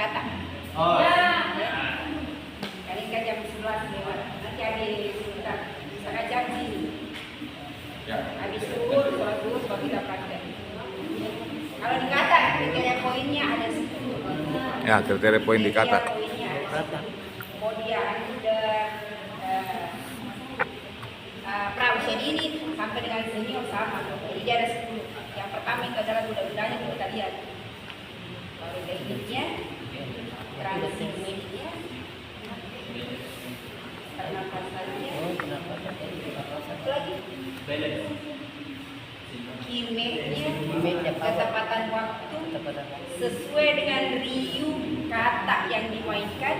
kata. Oh. Ya. Kali kan jam 11 lewat. Nanti ada sebentar setengah jam sini. Ya. Habis sholat dulu baru kita praktek. Kalau di kata kriteria poinnya ada 10. Ya, kriteria poin di kata. Poinnya ada 10. Kemudian udah prausia dini sampai dengan senior sama. Jadi dia ada 10. Yang pertama itu adalah mudah-mudahnya kita lihat. Kalau tekniknya, transisi mediknya, pernapasannya, satu lagi, kimia, ketepatan waktu, sesuai dengan riuh kata yang dimainkan,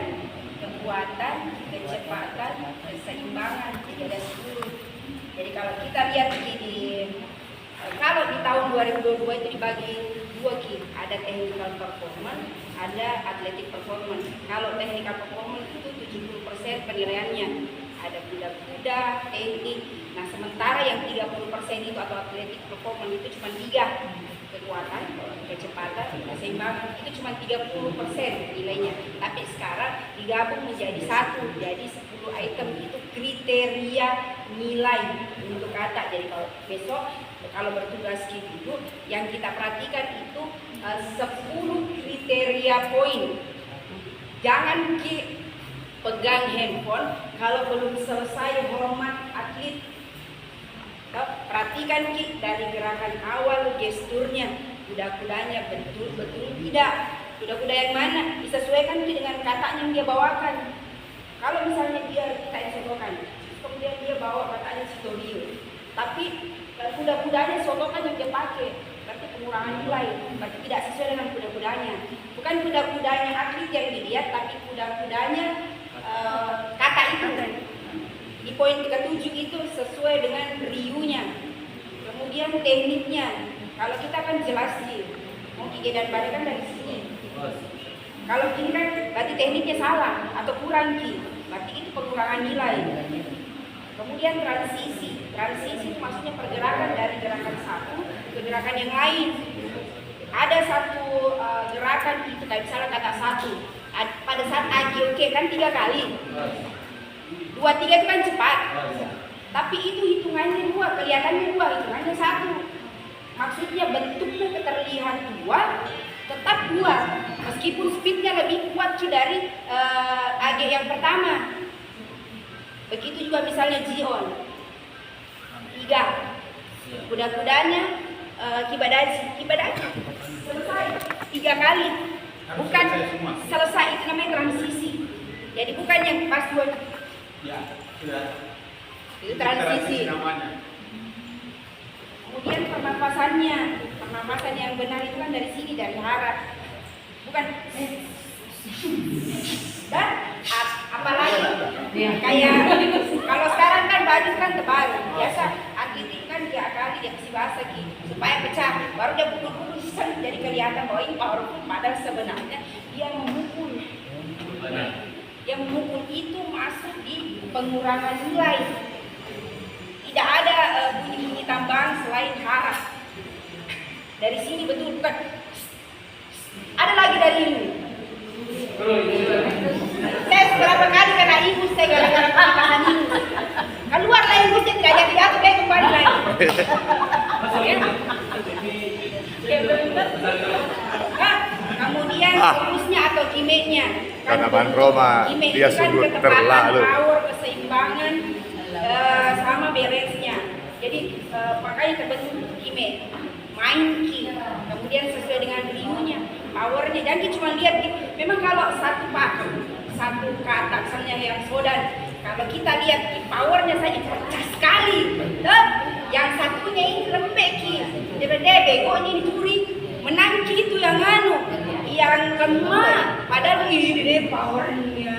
kekuatan, kecepatan, keseimbangan, jadi ada 10. Jadi kalau kita lihat kalau di tahun 2022 itu dibagi 2 ki, ada technical performance, ada athletic performance. Kalau technical performance itu 70% penilaiannya, ada kuda-kuda, teknik. Nah sementara yang 30% itu atau athletic performance itu cuma 3, kekuatan, kecepatan, keseimbangan, itu cuma 30% nilainya. Tapi sekarang digabung menjadi 1, jadi 10 item itu kriteria nilai untuk kata. Jadi kalau besok kalau bertugas gitu, yang kita perhatikan itu 10 kriteria poin. Jangan pegang handphone kalau belum selesai hormat atlet. Perhatikan dari gerakan awal, gesturnya, kuda-kudanya betul-betul tidak. Kuda-kuda yang mana? Disesuaikan dengan katanya yang dia bawakan. Kalau misalnya kita sotokan, kemudian dia bawa katanya Sitorio, tapi kuda-kudanya sotokan yang dia pakai, berarti pengurangan nilai, berarti tidak sesuai dengan kuda-kudanya. Bukan kuda-kudanya atlet yang dilihat, tapi kuda-kudanya kata itu. Di poin 37 itu sesuai dengan riunya. Kemudian tekniknya, kalau kita kan jelas sih, mau gigi dan balik kan dari sini. Kalau ini kan berarti tekniknya salah atau kurang ki, berarti itu pengurangan nilai. Kemudian transisi itu maksudnya pergerakan dari gerakan satu ke gerakan yang lain. Ada satu gerakan itu kayak misalnya kata 1, pada saat AGOK kan 3 kali. 2, 3 itu kan cepat, tapi itu hitungannya 2, kelihatannya 2, hitungannya 1. Maksudnya bentuknya terlihat 2, tetap 2, meskipun speednya lebih kuat dari AG yang pertama. Begitu juga misalnya Zion 3, kuda-kudanya Kibadashi selesai 3 kali, bukan selesai, itu namanya transisi. Jadi bukan yang pas 2. Ya, sudah. Itu transisi. Kemudian pernapasan yang benar itu kan dari sini, dari harap, bukan. Dan apalagi kayak kalau sekarang kan baju kan tebal, biasa atlet itu kan dia kali dia kasih bahasa gitu supaya pecah, baru dia pukul-pukul jadi kelihatan bahwa ini powerful, padahal sebenarnya dia memukul. Yang memukul itu masuk di pengurangan nilai. Tidak ada bunyi-bunyi tambahan selain harap. Dari sini betul bukan. Ada lagi dari ini. Saya berapa kali kena ibu saya gara-gara pernikahan ini. Keluarlah ibu saya tidak jadi aku, dia kembali lagi. Kemudian fokusnya atau kimeknya. Tanaman Roma, dia sungguh terlalu. Power, keseimbangan, sama beresnya. Jadi makanya terbentuk kime, main ki. Kemudian sesuai dengan riunya, powernya. Jangan cuma lihat. Memang kalau satu kata, misalnya yang sodan, kalau kita lihat powernya saja pecah sekali. Yang satunya ini lembek ki, debe kok ini dicuri, menang ki itu yang yang lemah. Padahal ini powernya.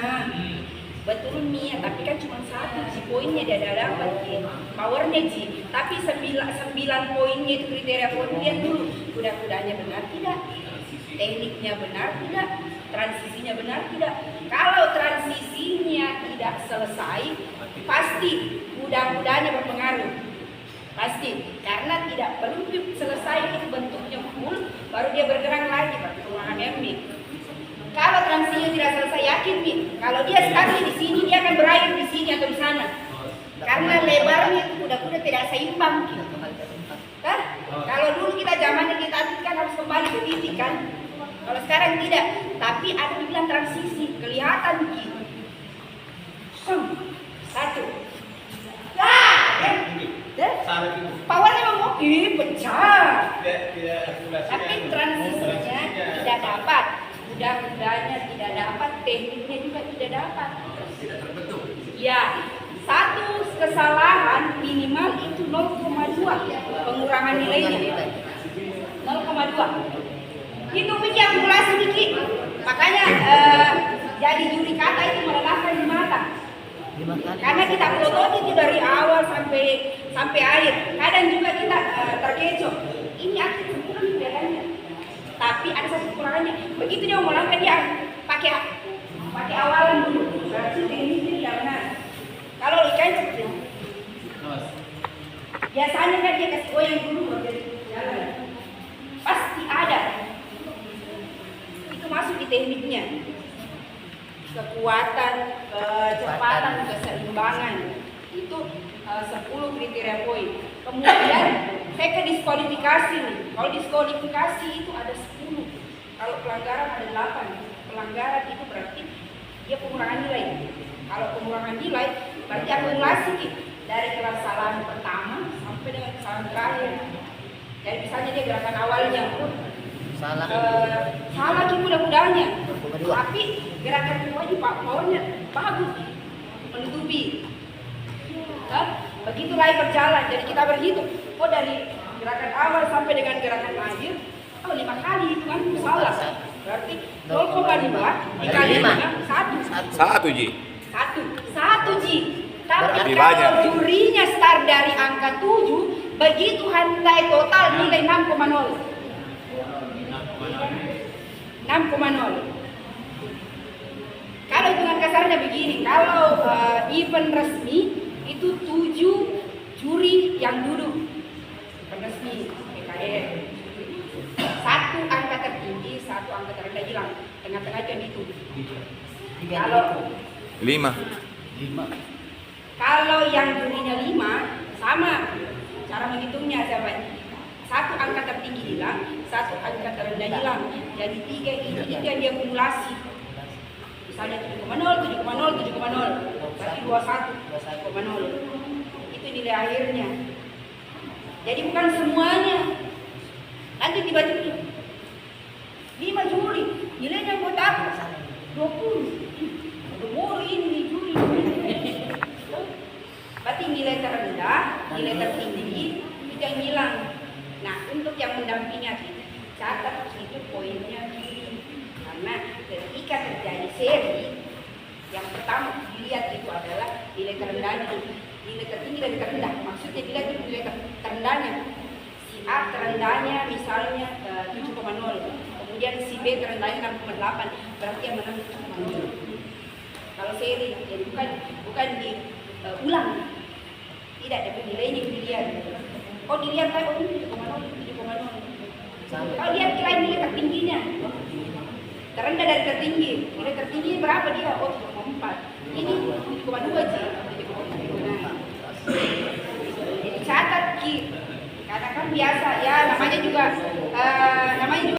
Betul Mia, tapi kan cuma 1 si poinnya dia ada dapat powernya ji, tapi 9 poinnya itu kriteria poin. Lihat dulu kuda-kudanya benar tidak, tekniknya benar tidak, transisinya benar tidak. Kalau transisinya tidak selesai, pasti kuda-kudanya berpengaruh, pasti, karena tidak perlu selesai itu bentuknya full, baru dia bergerak lagi, berarti pengurangan MB. Kalau juga tidak selesai yakin nih. Kalau dia stagnan di sini, dia akan berakhir di sini atau di sana. Karena lebarnya itu kuda-kuda tidak seimbang. Kan? Kalau dulu kita zamannya kita atlet kan harus kembali ke titik kan. Kalau sekarang tidak, tapi ada dibilang transisi, kelihatan gitu. Satu. Powernya memang pecah. Tapi transisinya tidak dapat. Kudanya tidak dapat, tekniknya juga tidak dapat. Tidak terbentuk. Ya, satu kesalahan minimal itu 0,2 pengurangan nilainya. 0,2. Itu Wiki akumulasi Wiki. Makanya jadi juri kata itu melelahkan di mata. Karena kita pelototi itu dari awal sampai akhir. Kadang juga kita terkecoh. Ini atlet sempurna bedanya. Tapi ada satu kekurangannya. Begitu dia mau melangkah dia pakai awalan dulu. Berarti ini tidak benar. Kalau ikan seperti itu. Biasanya kan dia kasih goyang dulu baru jadi jalan. Pasti ada. Itu masuk di tekniknya. Kekuatan, kecepatan, keseimbangan. Itu 10 kriteria poin. Kemudian saya ke diskualifikasi nih. Kalau diskualifikasi itu ada 10. Kalau pelanggaran ada 8. Pelanggaran itu berarti dia pengurangan nilai. Kalau pengurangan nilai berarti akumulasi dari kesalahan pertama sampai dengan kesalahan terakhir. Jadi misalnya dia gerakan awalnya salah mudah-mudahnya, tapi gerakan keduanya powernya bagus menutupi. Begitu lagi berjalan, jadi kita berhitung. Oh dari gerakan awal sampai dengan gerakan akhir, 5 kali itu kan salah. Berarti 0,5 dikali 5 1 Ji. 1 Ji. Tapi Lebih kalau banyak. jurinya start dari angka 7, begitu hantai total nilai 6,0. 6,0. Kalau hitungan kasarnya begini, kalau event resmi itu 7 juri yang duduk. Event resmi PKN. 1 angka tertinggi, 1 angka terendah hilang. Tengah-tengah itu yang itu. Kalau 5. Kalau yang jurinya 5, sama cara menghitungnya siapa? 1 angka tertinggi hilang, 1 angka terendah hilang. Jadi 3 ini itu yang diakumulasi. Misalnya 7,0, 7,0, 7,0. Berarti 21,0. Itu nilai akhirnya. Jadi bukan semuanya. Nanti tiba-tiba 5 juri, nilainya buat apa? 20. Aduh, ini juri. Berarti nilai terendah, nilai tertinggi itu yang hilang. Nah, untuk yang mendampingi catat itu poinnya kiri. Karena ketika terjadi seri, yang pertama dilihat itu adalah nilai terendahnya, nilai tertinggi dan terendah. Maksudnya dilihat itu nilai terendahnya. Si A terendahnya misalnya 7,0, kemudian si B terendahnya 6,8, berarti yang menang 7,0. Kalau seri, jadi bukan diulang. Tidak, tapi nilainya dilihat. Oh dilihat kan, oh ini 7,0, 7,0. Kalau lihat nilai tertingginya, terendah dari tertinggi. Nilai tertinggi berapa dia? Oh 7,4. Ini 7,2 sih. Jadi catat Ki. Karena kan biasa ya namanya juga